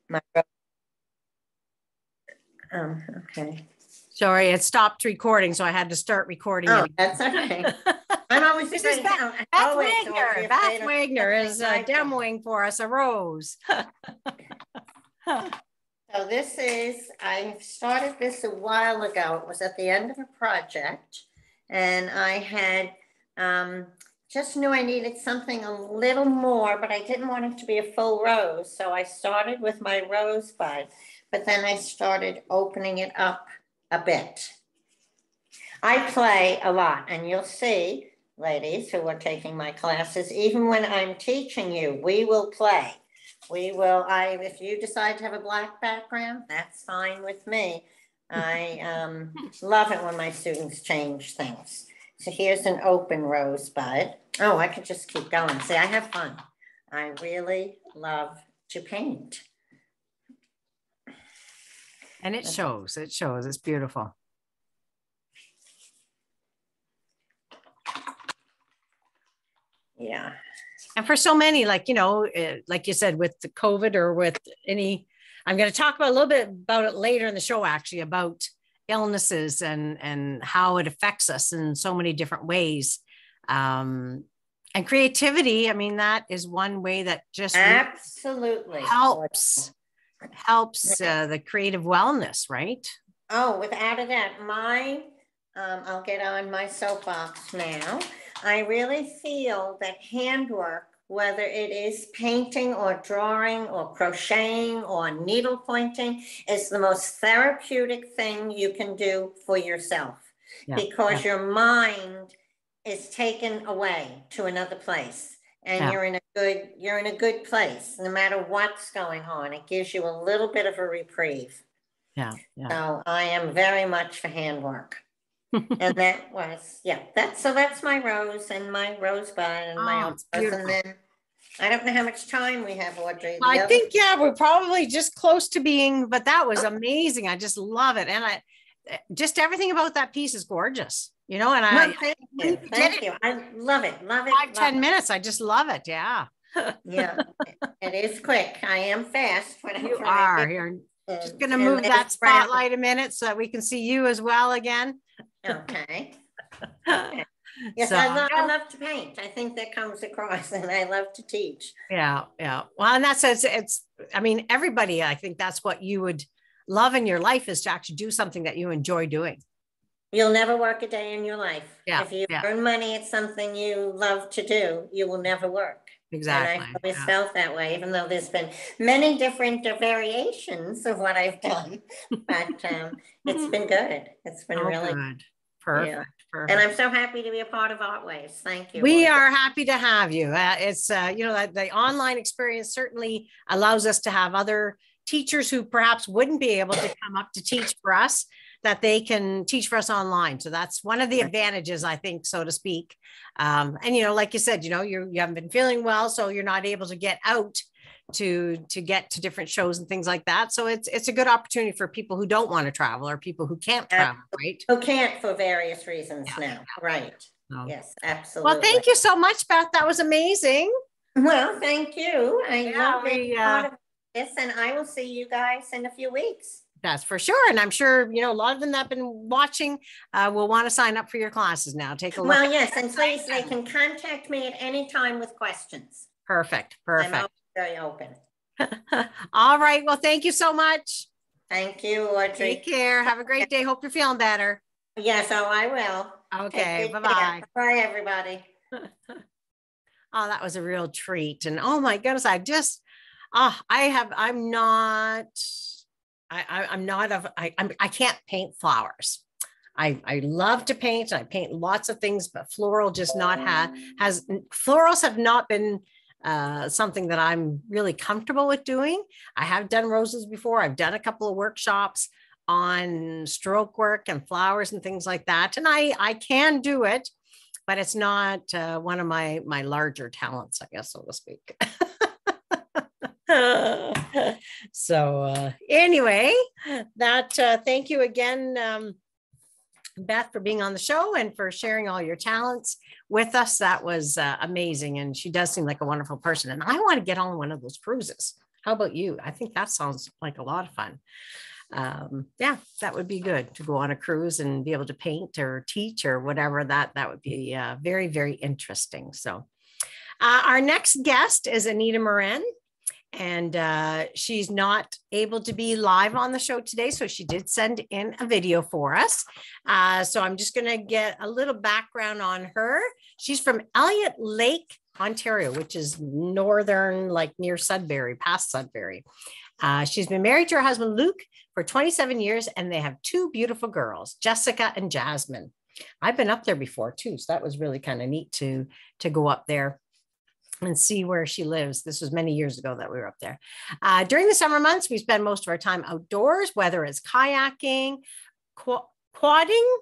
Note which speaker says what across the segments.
Speaker 1: My, okay.
Speaker 2: Sorry, it stopped recording, so I had to start recording
Speaker 1: Oh,
Speaker 2: it.
Speaker 1: that's okay. I'm always
Speaker 2: This is
Speaker 1: afraid.
Speaker 2: Beth,
Speaker 1: I'm
Speaker 2: Beth
Speaker 1: always
Speaker 2: Wagner.
Speaker 1: afraid
Speaker 2: Beth
Speaker 1: of
Speaker 2: Wagner is
Speaker 1: something I've done.
Speaker 2: demoing for us a rose.
Speaker 1: So this is, I started this a while ago. It was at the end of a project, and I had just knew I needed something a little more, but I didn't want it to be a full rose. So I started with my rosebud, but then I started opening it up a bit. I play a lot, and you'll see, ladies who are taking my classes, even when I'm teaching you, we will play. If you decide to have a black background, that's fine with me. I love it when my students change things. So here's an open rosebud. Oh, I could just keep going. See, I have fun. I really love to paint.
Speaker 2: And it shows, it's beautiful.
Speaker 1: Yeah.
Speaker 2: And for so many, like, like you said, with the COVID or with any, I'm going to talk about a little bit about it later in the show, actually, about illnesses and how it affects us in so many different ways. And creativity, I mean, that is one way that just
Speaker 1: absolutely
Speaker 2: helps the creative wellness, right?
Speaker 1: Oh, without a doubt. I'll get on my soapbox now. I really feel that handwork, whether it is painting or drawing or crocheting or needle pointing, is the most therapeutic thing you can do for yourself, because your mind is taken away to another place, and you're in a good place no matter what's going on. It gives you a little bit of a reprieve. So I am very much for handwork. And that was, that's my rose and my rosebud and my own rose. And then I don't know how much time we have, Audrey.
Speaker 2: I think, we're probably just close to being, but that was amazing. I just love it. And just everything about that piece is gorgeous, and
Speaker 1: thank you. I love it.
Speaker 2: 5-10 minutes. I just love it. Yeah.
Speaker 1: Yeah. It is quick. I am fast.
Speaker 2: You are. You're just going to move that spotlight a minute so that we can see you as well again.
Speaker 1: Okay. Yes, so, I love to paint. I think that comes across, and I love to teach.
Speaker 2: Yeah. Well, and that's I mean, everybody, I think that's what you would love in your life, is to actually do something that you enjoy doing.
Speaker 1: You'll never work a day in your life. If you earn money at something you love to do, you will never work.
Speaker 2: Exactly.
Speaker 1: And I've always felt that way, even though there's been many different variations of what I've done. But it's been good. It's been really
Speaker 2: good. Perfect. Perfect.
Speaker 1: And I'm so happy to be a part of Artways. Thank you.
Speaker 2: We are happy to have you. It's, the online experience certainly allows us to have other teachers who perhaps wouldn't be able to come up to teach for us, that they can teach for us online. So that's one of the advantages, I think, so to speak. And, like you said, you haven't been feeling well, so you're not able to get out to get to different shows and things like that. So it's a good opportunity for people who don't want to travel, or people who can't travel, right?
Speaker 1: Who can't for various reasons now. Right. Yes, absolutely.
Speaker 2: Well, thank you so much, Beth. That was amazing.
Speaker 1: Well, thank you. I love being part of this, and I will see you guys in a few weeks.
Speaker 2: That's for sure. And I'm sure, a lot of them that have been watching will want to sign up for your classes now. Take a look.
Speaker 1: Well, yes. And please, they can contact me at any time with questions.
Speaker 2: Perfect.
Speaker 1: I'm very open.
Speaker 2: All right. Well, thank you so much.
Speaker 1: Thank you, Audrey.
Speaker 2: Take care. Have a great day. Hope you're feeling better.
Speaker 1: Yes, I will.
Speaker 2: Okay. Bye-bye.
Speaker 1: Bye, everybody.
Speaker 2: Oh, that was a real treat. And oh my goodness, I can't paint flowers. I love to paint. I paint lots of things, but floral just florals have not been something that I'm really comfortable with doing. I have done roses before. I've done a couple of workshops on stroke work and flowers and things like that. And I can do it, but it's not one of my larger talents, I guess, so to speak. So anyway, thank you again, Beth, for being on the show and for sharing all your talents with us. That was amazing. And she does seem like a wonderful person. And I want to get on one of those cruises. How about you? I think that sounds like a lot of fun. Yeah, that would be good to go on a cruise and be able to paint or teach or whatever. That would be very, very interesting. So our next guest is Anita Morin. And she's not able to be live on the show today. So she did send in a video for us. So I'm just going to get a little background on her. She's from Elliott Lake, Ontario, which is northern, like near Sudbury, past Sudbury. She's been married to her husband, Luke, for 27 years, and they have two beautiful girls, Jessica and Jasmine. I've been up there before too. So that was really kind of neat to go up there and see where she lives. This was many years ago that we were up there. During the summer months, we spend most of our time outdoors, whether it's kayaking, quadding,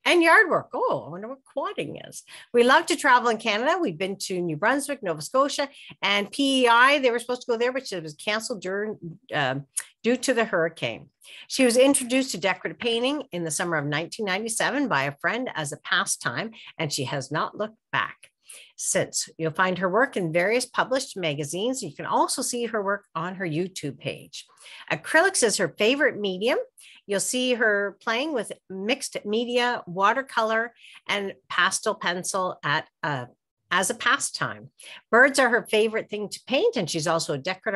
Speaker 2: and yard work. Oh, I wonder what quadding is. We love to travel in Canada. We've been to New Brunswick, Nova Scotia, and PEI. They were supposed to go there, but it was canceled due to the hurricane. She was introduced to decorative painting in the summer of 1997 by a friend as a pastime, and she has not looked back since. You'll find her work in various published magazines. You can also see her work on her YouTube page. Acrylics is her favorite medium. You'll see her playing with mixed media, watercolor, and pastel pencil as a pastime. Birds are her favorite thing to paint, and she's also a decor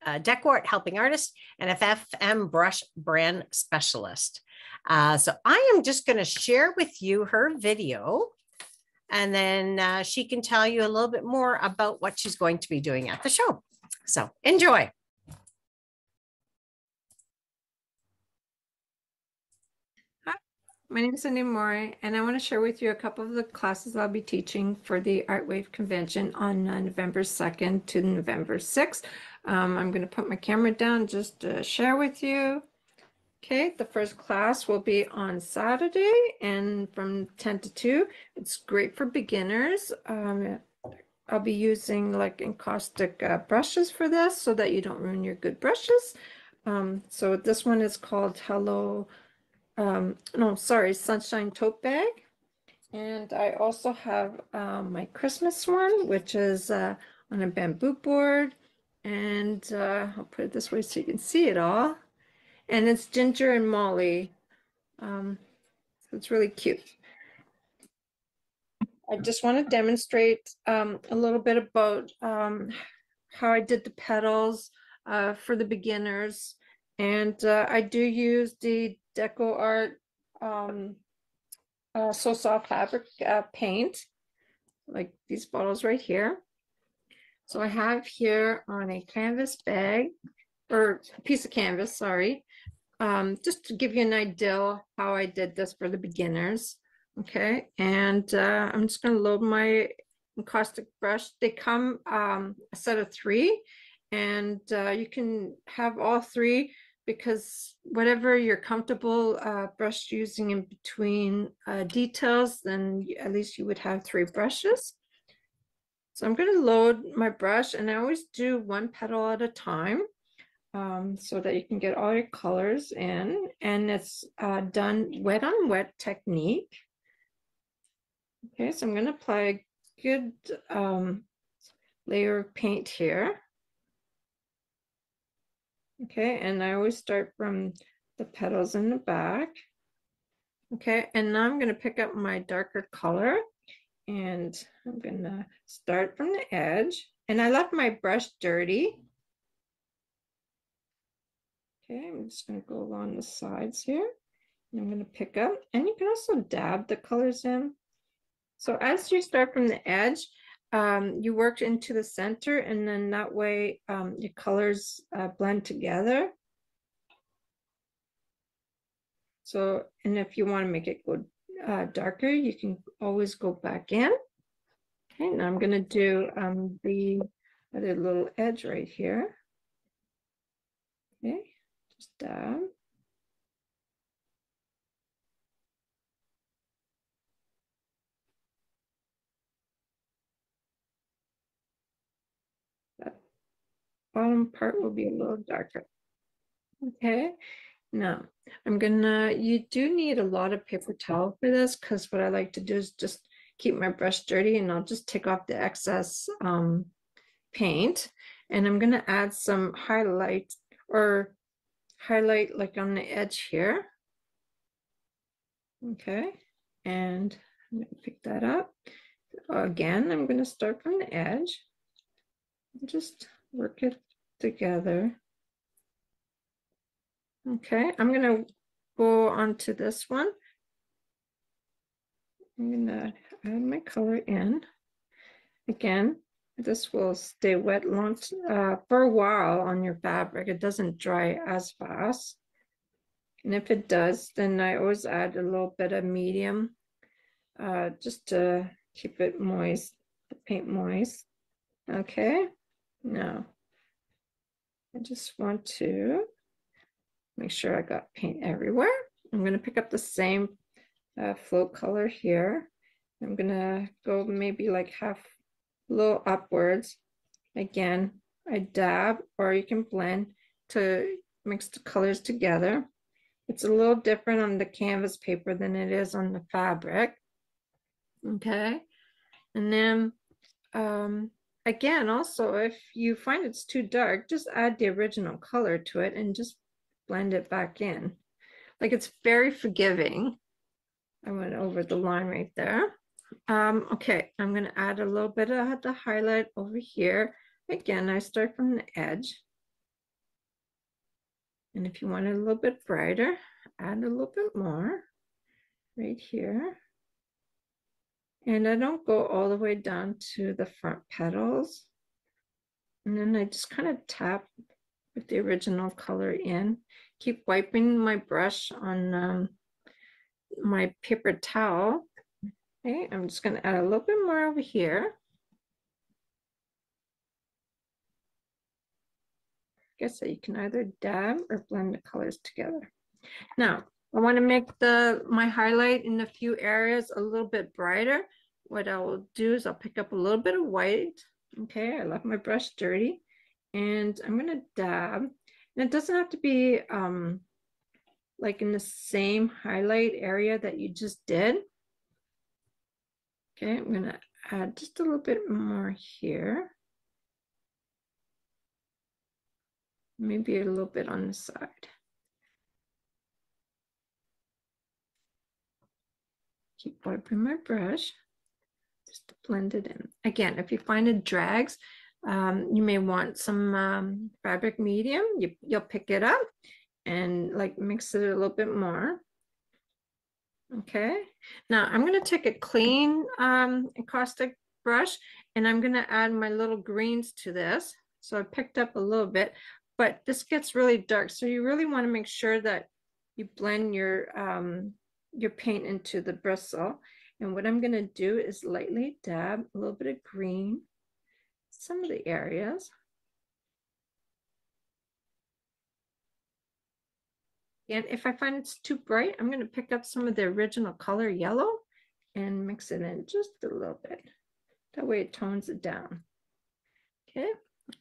Speaker 2: art helping artist and a FM brush brand specialist. So I am just going to share with you her video, and then she can tell you a little bit more about what she's going to be doing at the show. So enjoy.
Speaker 3: Hi, my name is Anita Morin, and I want to share with you a couple of the classes I'll be teaching for the Art Wave Convention on November 2nd to November 6th. I'm going to put my camera down just to share with you. Okay, the first class will be on Saturday and from 10 to 2. It's great for beginners. I'll be using like encaustic brushes for this so that you don't ruin your good brushes. So this one is called Sunshine Tote Bag. And I also have my Christmas one, which is on a bamboo board. And I'll put it this way so you can see it all. And it's Ginger and Molly. So it's really cute. I just want to demonstrate a little bit about how I did the petals for the beginners. And I do use the Deco Art So Soft Fabric paint, like these bottles right here. So I have here on a canvas bag, or a piece of canvas, sorry, just to give you an idea how I did this for the beginners. Okay, and I'm just going to load my encaustic brush. They come a set of 3, and you can have all 3 because whatever you're comfortable brush using in between details, then at least you would have 3 brushes. So I'm going to load my brush, and I always do 1 petal at a time. So that you can get all your colors in, and it's done wet on wet technique. Okay, so I'm going to apply a good layer of paint here. Okay, and I always start from the petals in the back. Okay, and now I'm going to pick up my darker color, and I'm going to start from the edge, and I left my brush dirty. Okay, I'm just going to go along the sides here. And I'm going to pick up, and you can also dab the colors in. So as you start from the edge, you work into the center, and then that way your colors blend together. So, and if you want to make it go darker, you can always go back in. Okay, now I'm going to do the other little edge right here. Okay. Just dab. That bottom part will be a little darker. Okay, now you do need a lot of paper towel for this, because what I like to do is just keep my brush dirty, and I'll just take off the excess paint. And I'm going to add some highlight like on the edge here. Okay, and I'm going to pick that up. Again, I'm going to start from the edge and just work it together. Okay, I'm going to go on to this one. I'm going to add my color in. Again, this will stay wet for a while on your fabric. It doesn't dry as fast. And if it does, then I always add a little bit of medium just to keep it moist, the paint moist. Okay, now I just want to make sure I got paint everywhere. I'm going to pick up the same float color here. I'm going to go maybe like half a little upwards. Again, I dab, or you can blend to mix the colors together. It's a little different on the canvas paper than it is on the fabric. Okay, and then again, also, if you find it's too dark, just add the original color to it and just blend it back in. Like, it's very forgiving. I went over the line right there. Okay, I'm going to add a little bit of the highlight over here. Again, I start from the edge. And if you want it a little bit brighter, add a little bit more right here. And I don't go all the way down to the front petals. And then I just kind of tap with the original color in. Keep wiping my brush on my paper towel. Okay, I'm just going to add a little bit more over here. I guess that you can either dab or blend the colors together. Now, I want to make my highlight in a few areas a little bit brighter. What I will do is I'll pick up a little bit of white. Okay, I left my brush dirty, and I'm going to dab. And it doesn't have to be like in the same highlight area that you just did. Okay, I'm going to add just a little bit more here. Maybe a little bit on the side. Keep wiping my brush just to blend it in. Again, if you find it drags, you may want some fabric medium. You'll pick it up and like mix it a little bit more. Okay, now I'm going to take a clean encaustic brush, and I'm going to add my little greens to this. So I picked up a little bit, but this gets really dark. So you really want to make sure that you blend your paint into the bristle. And what I'm going to do is lightly dab a little bit of green, some of the areas. And if I find it's too bright, I'm going to pick up some of the original color yellow and mix it in just a little bit. That way it tones it down. Okay,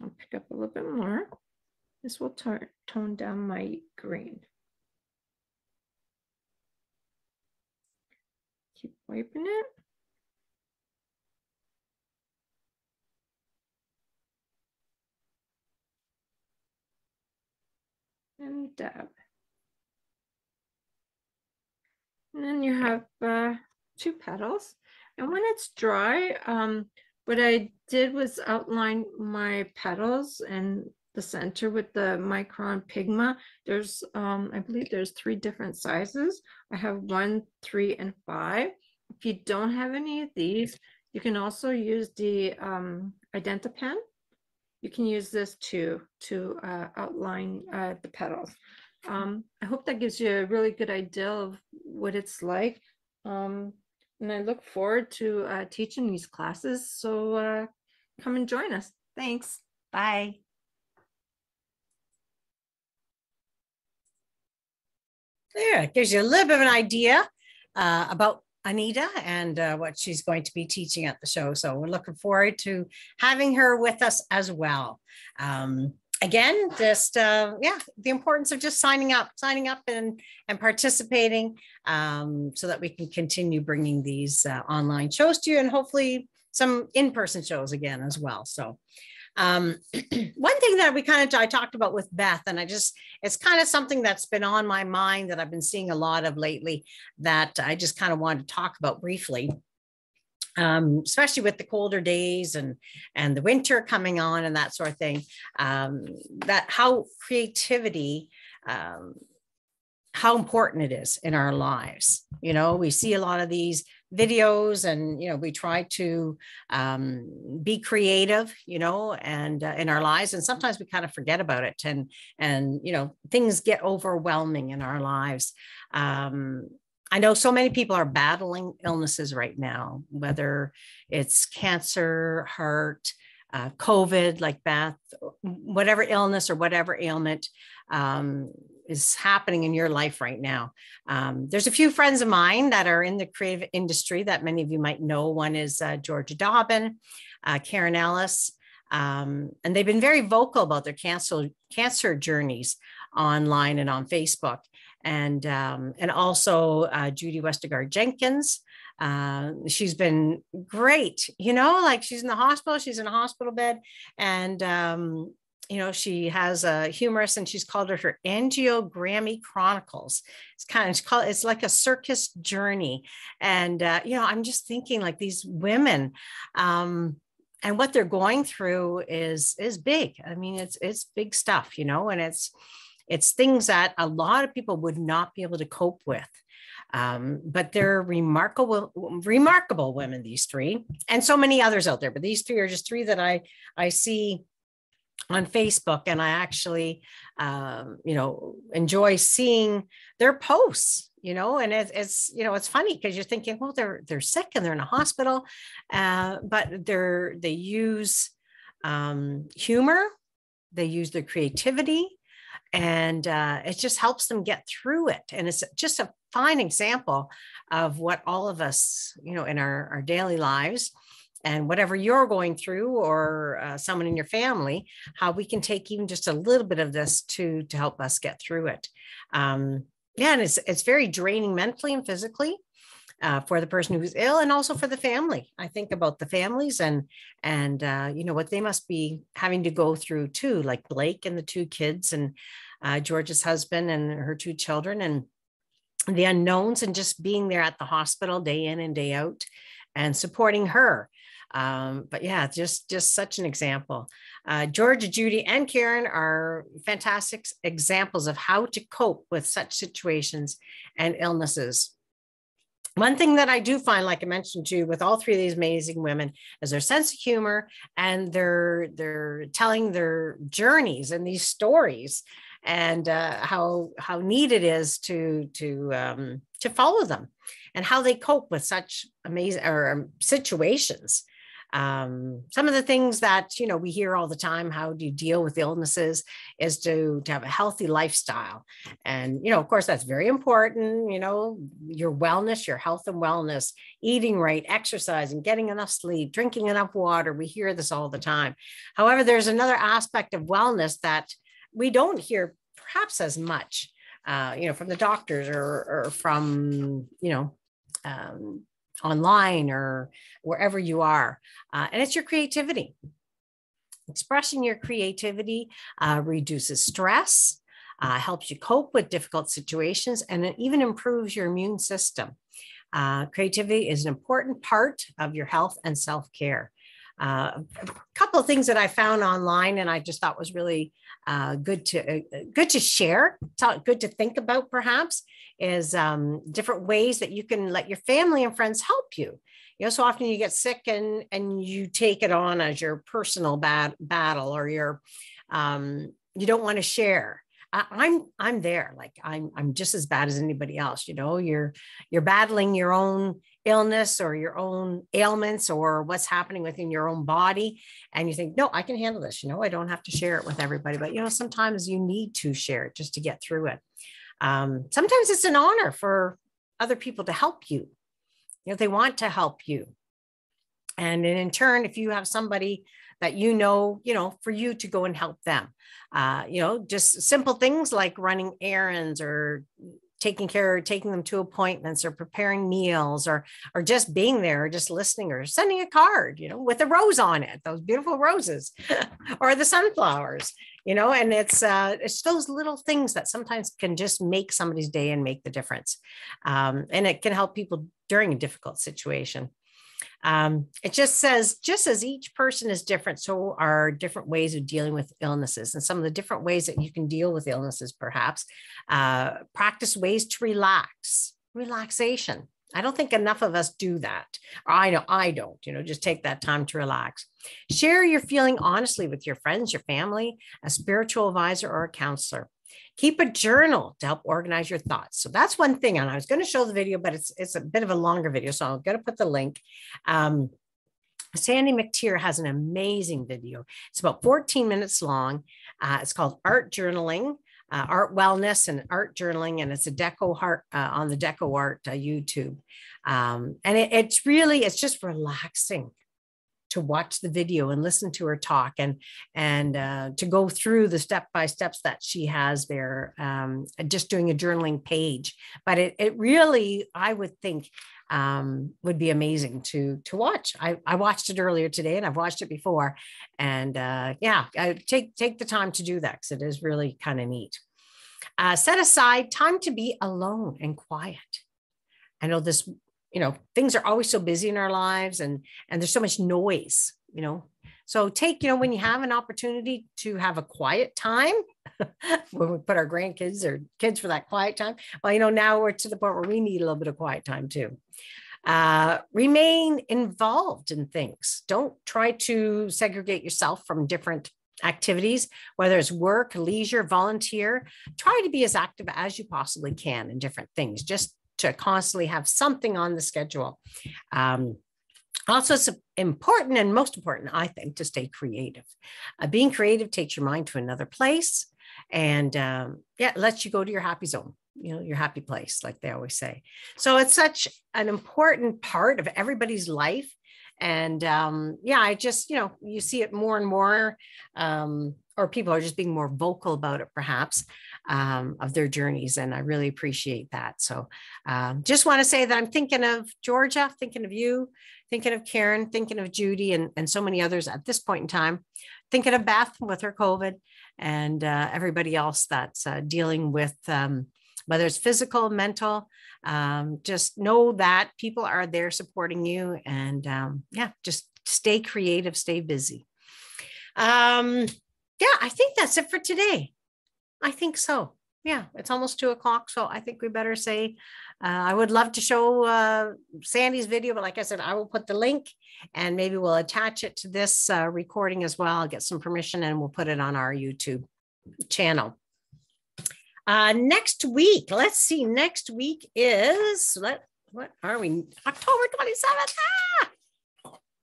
Speaker 3: I'll pick up a little bit more. This will tone down my green. Keep wiping it. And dab. And then you have 2 petals. And when it's dry, what I did was outline my petals and the center with the Micron Pigma. There's, I believe there's 3 different sizes. I have 1, 3, and 5. If you don't have any of these, you can also use the Identi-Pen. You can use this to outline the petals. I hope that gives you a really good idea of what it's like. And I look forward to teaching these classes. So come and join us. Thanks. Bye.
Speaker 2: There, it gives you a little bit of an idea about Anita and what she's going to be teaching at the show. So we're looking forward to having her with us as well. Again, just the importance of just signing up and participating so that we can continue bringing these online shows to you, and hopefully some in-person shows again as well. So One thing that I talked about with Beth, and it's kind of something that's been on my mind that I've been seeing a lot of lately that I just kind of wanted to talk about briefly. Especially with the colder days and the winter coming on and that sort of thing, that how creativity, how important it is in our lives. We see a lot of these videos and, we try to be creative, and in our lives. And sometimes we kind of forget about it and things get overwhelming in our lives. I know so many people are battling illnesses right now, whether it's cancer, heart, COVID, like Beth, whatever illness or whatever ailment is happening in your life right now. There's a few friends of mine that are in the creative industry that many of you might know. One is Georgia Dobbin, Karen Ellis, and they've been very vocal about their cancer journeys online and on Facebook. And also Judy Westergaard Jenkins. She's been great, like she's in a hospital bed. And, she has a humorous, and she's called it her Angiogrammy Chronicles. It's like a circus journey. And, I'm just thinking like these women, and what they're going through is big. I mean, it's big stuff, and it's things that a lot of people would not be able to cope with. But they're remarkable women, these three, and so many others out there. But these three are just three that I see on Facebook, and I actually, enjoy seeing their posts, and it's funny because you're thinking, well, they're sick and they're in a hospital, but they use humor, they use their creativity, and it just helps them get through it. And it's just a fine example of what all of us, in our daily lives, and whatever you're going through, or someone in your family, how we can take even just a little bit of this to help us get through it. And it's very draining mentally and physically for the person who's ill, and also for the family. I think about the families and what they must be having to go through too, like Blake and the two kids, and George's husband and her two children, and the unknowns, and just being there at the hospital day in and day out and supporting her. But yeah, just such an example. Georgia, Judy, and Karen are fantastic examples of how to cope with such situations and illnesses. One thing that I do find, like I mentioned to you, with all three of these amazing women, is their sense of humor, and they're telling their journeys and these stories, and how neat it is to follow them, and how they cope with such amazing situations. Some of the things that, we hear all the time, how do you deal with illnesses, is to have a healthy lifestyle. And, of course, that's very important, your wellness, your health and wellness, eating right, exercising, getting enough sleep, drinking enough water. We hear this all the time. However, there's another aspect of wellness that we don't hear perhaps as much, from the doctors or from, online or wherever you are. And it's your creativity. Expressing your creativity reduces stress, helps you cope with difficult situations, and it even improves your immune system. Creativity is an important part of your health and self-care. A couple of things that I found online, and I just thought was really good to share, good to think about, perhaps, is different ways that you can let your family and friends help you. So often you get sick and you take it on as your personal battle, or you don't want to share. I'm there, like I'm just as bad as anybody else. You're battling your own illness or your own ailments or what's happening within your own body, and you think, no, I can handle this. I don't have to share it with everybody. But sometimes you need to share it just to get through it. Sometimes it's an honor for other people to help you. They want to help you, and in turn, if you have somebody that for you to go and help them, just simple things like running errands or taking them to appointments or preparing meals or just being there or just listening or sending a card, with a rose on it, those beautiful roses or the sunflowers, and it's those little things that sometimes can just make somebody's day and make the difference. And it can help people during a difficult situation. It just says, just as each person is different, so are different ways of dealing with illnesses, and some of the different ways that you can deal with illnesses, perhaps practice ways to relaxation. I don't think enough of us do that. Or I don't, just take that time to relax. Share your feeling honestly with your friends, your family, a spiritual advisor, or a counselor. Keep a journal to help organize your thoughts. So that's one thing. And I was going to show the video, but it's a bit of a longer video. So I'm going to put the link. Sandy McTeer has an amazing video. It's about 14 minutes long. It's called Art Journaling, Art Wellness and Art Journaling. And it's a Deco Art on the Deco Art YouTube. And it's just relaxing to watch the video and listen to her talk and to go through the step-by-steps that she has there, just doing a journaling page. But it really, I would think, would be amazing to watch. I watched it earlier today and I've watched it before. And I take the time to do that because it is really kind of neat. Set aside time to be alone and quiet. I know this, things are always so busy in our lives and there's so much noise, so take, when you have an opportunity to have a quiet time, when we put our grandkids or kids for that quiet time. Well, now we're to the point where we need a little bit of quiet time too. Remain involved in things. Don't try to segregate yourself from different activities, whether it's work, leisure, volunteer. Try to be as active as you possibly can in different things, just to constantly have something on the schedule. Also, it's important and most important, I think, to stay creative. Being creative takes your mind to another place and it lets you go to your happy zone, your happy place, like they always say. So it's such an important part of everybody's life. And I just, you see it more and more, or people are just being more vocal about it, perhaps, of their journeys. And I really appreciate that. So just want to say that I'm thinking of Georgia, thinking of you, thinking of Karen, thinking of Judy, and so many others at this point in time, thinking of Beth with her COVID and everybody else that's dealing with whether it's physical, mental. Just know that people are there supporting you, and just stay creative, stay busy. I think that's it for today. I think so. Yeah, it's almost 2:00. So I think we better say, I would love to show Sandy's video, but like I said, I will put the link and maybe we'll attach it to this recording as well. I'll get some permission and we'll put it on our YouTube channel. Next week, let's see. Next week is, what are we? October 27th.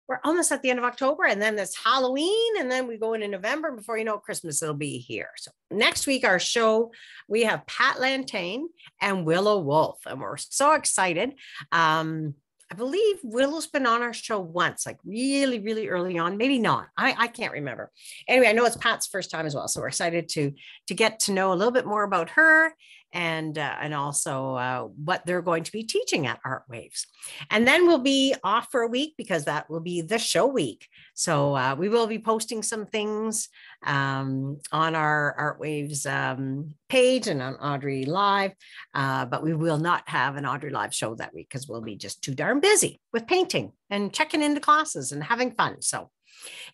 Speaker 2: We're almost at the end of October, and then there's Halloween, and then we go into November. Before you know Christmas, it'll be here. So next week, our show, we have Pat Lantain and Willow Wolf, and we're so excited. I believe Willow's been on our show once, like really, really early on. Maybe not. I can't remember. Anyway, I know it's Pat's first time as well. So we're excited to get to know a little bit more about her and also what they're going to be teaching at Art Waves. And then we'll be off for a week because that will be the show week. So we will be posting some things on our Art Waves page and on Audrey Live, but we will not have an Audrey Live show that week because we'll be just too darn busy with painting and checking into classes and having fun. So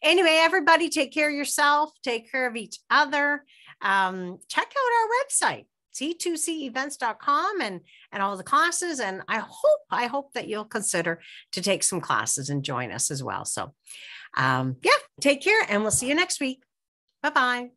Speaker 2: anyway, everybody take care of yourself, take care of each other. Check out our website, c2cevents.com and all the classes. And I hope that you'll consider to take some classes and join us as well. So take care and we'll see you next week. Bye-bye.